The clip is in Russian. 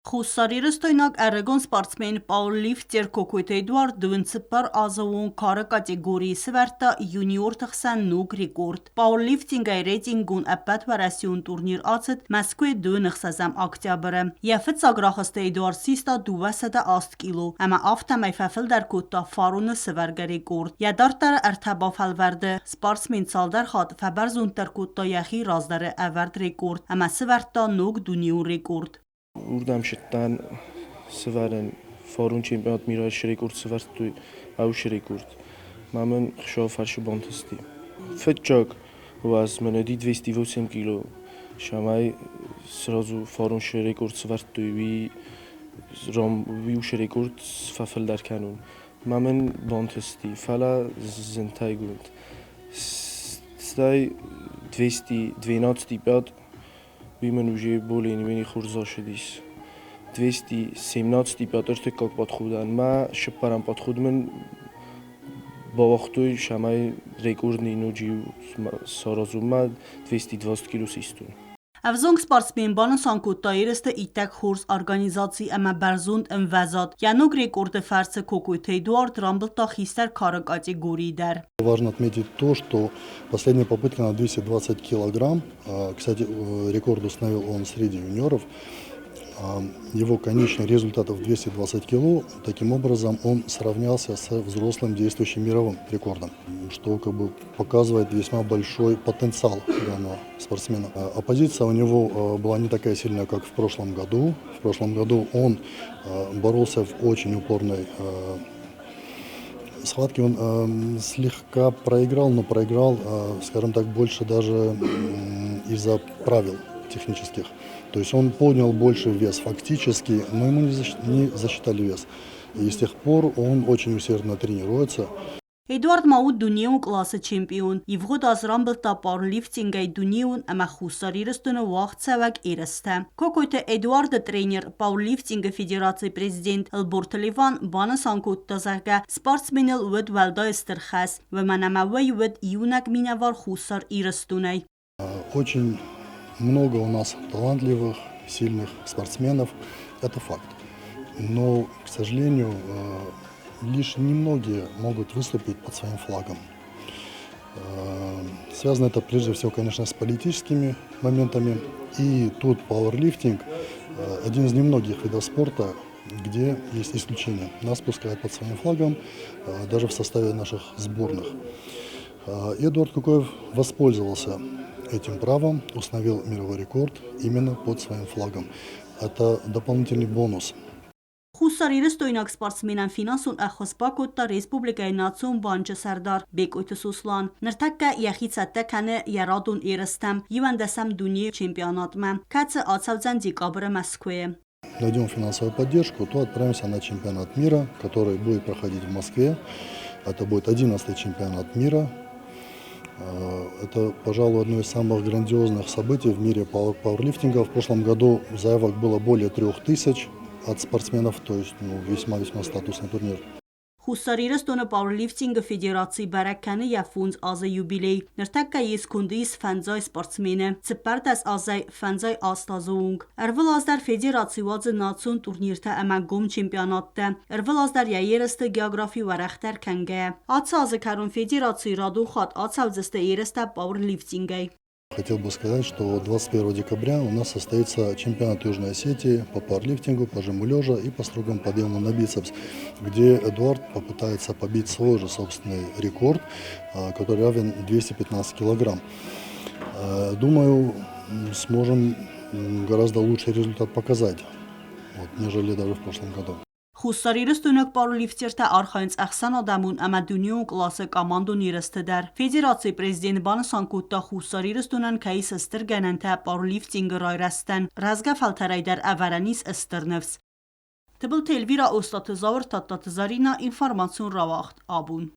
Խուսարիրստոյնակ Էրեգոն սպորտսմեն պաուլլիֆտեր կոկույտ Էդուարդ դվնցպար ազոուն կարը կատեգորии սվերտա յունիոր թխսան նուգ ռեկորդ։ Պաուլլիֆտինգայ ռեյտինգուն əppət վարասիուն տուրնիր ացըտ Մոսկվե դու նխսազամ ակտյաբրը։ Եվտ սագրախստը Էդուարդ սիստա դուվասը աստ կիլո, əmə ավտամայ ֆəfil դər կոտта ֆարունը սվերգə ռեկորդ։ Յադարտարը ərtəbaf əlverdi, սպորտսմեն ցալդər խատ ֆəbərզունտər կոտта յախի ռազդարը əvərd ռեկորդ, əmə սվերտա նուգ դունիուն ռեկորդ։ Ուրդամ շտան սվարեն ֆորուն չեմպիոնատ մира շրեկորդ սվարտույ այու շրեկորդ մամեն խշով ֆարշի բոնտստի фетчак was менеди 208 кило шамай сразу форум шрекорд свартуй ром виуш рекорд фафел در канун мамեն бонтсти фала зентайгунд стай 212 Вимен уже более-менее хурзашидис. 217 пятый как подходан. Ма шпарам подходмен با وقتی شمای رکوردی نوجی سرازوما 220 کیلو سیستون. Avzong sportsmen banısan kutayırıstı itek hors organizacji əmə bərzund învəzat. Yanok rekorды фарсы кокуйт Эдуард Рамблта хистер кары категории дер. Важно отметить то, что последняя попытка на 220 килограмм, кстати, рекорд установил он среди юниоров, его конечный результат в 220 кило, таким образом он сравнялся с взрослым действующим мировым рекордом, что как бы показывает весьма большой потенциал данного спортсмена. Оппозиция у него была не такая сильная, как в прошлом году. В прошлом году он боролся в очень упорной схватке, он слегка проиграл, но проиграл, скажем так, больше даже из-за правил технических. То есть он поднял больше вес фактически, но ему не засчитали вес. И с тех пор он очень усердно тренируется. Էդուարդ Մաուդ դունիուն կլասը չեմպիոն, և հոդ ազ Ռամբլտա պարլիֆտինգայ դունիուն əmə խուսարիրստունը վաղ ծավակ երստə։ Կոկոյտը Էդուարդը տրեյներ պաուլիֆտինգը ֆեդերացի prezident Əlbort Լիվան բանը սանկոտ տզարգə սպարtsմենել վդ վəlդա էստրխəs və mənəməվəй վդ իունակ մինավար խուսար իրստունայ։ Очень много у нас талантливых, сильных спортсменов, это факт. Но, к сожалению, лишь немногие могут выступить под своим флагом. Связано это прежде всего, конечно, с политическими моментами. И тут пауэрлифтинг один из немногих видов спорта, где есть исключение. Нас пускают под своим флагом, даже в составе наших сборных. Эдуард Кукоев воспользовался этим правом, установил мировой рекорд именно под своим флагом. Это дополнительный бонус. Խուսարիրստոյնակ սպարtsմենան ֆինանսուն əxosպակոտտա Ռեսպուբլիկայի նացուն բանջը սարդար բեկոյտը սուսլան։ Նրտակկա յախիցատտա կանը երադուն երստամ, իվանդասամ դունի չեմպионатմը, կացը ացավձան դիկաբրը Москве. Найдем финансовую поддержку, то отправимся на чемпионат мира, который будет проходить в Москве. Это будет 11-й чемпионат мира. Это, пожалуй, одно из самых грандиозных событий в мире пауэрлифтинга. В прошлом году заявок было более 3000 от спортсменов, то есть весьма-весьма статусный турнир. Խուսարիրստոնը պաուերլիֆտինգը ֆեդերացի բարականը և ֆունձ ազը յուբիլեյ, նրտակկա ես կունդիս ֆանձայ սպորտսմենը, ծպարդաս ազայ ֆանձայ աստազունգ, Ərvıl azdar federացի վազը նացուն տուրնիրտը əməggում չեմպիոնատտը, Ərvıl azdar երստը գեոգրաֆի վարախտər կանգə, ացը ազը կարուն федерացի ռադու խատ ացավձստը երստը պաուերլիֆտինգայ. Хотел бы сказать, что 21 декабря у нас состоится чемпионат Южной Осетии по пауэрлифтингу, по жиму лежа и по строгому подъему на бицепс, где Эдуард попытается побить свой же собственный рекорд, который равен 215 килограмм. Думаю, сможем гораздо лучший результат показать, нежели даже в прошлом году. Խուսարիրստոնակ պարուլիվտերտը արխայնց əxsan adamın əmədüniyun klası komandun yeristədər. Federasiya prezidenti banı sankutda xusarիրստոնան kayis ıstırgənəntə պարուլիվտինգը rayræstən, razga faltaraydər əvərənis ıstırnıvs. Tıbıl telvira ostatı zavır tattatı zarina informasyon ravaxt abun.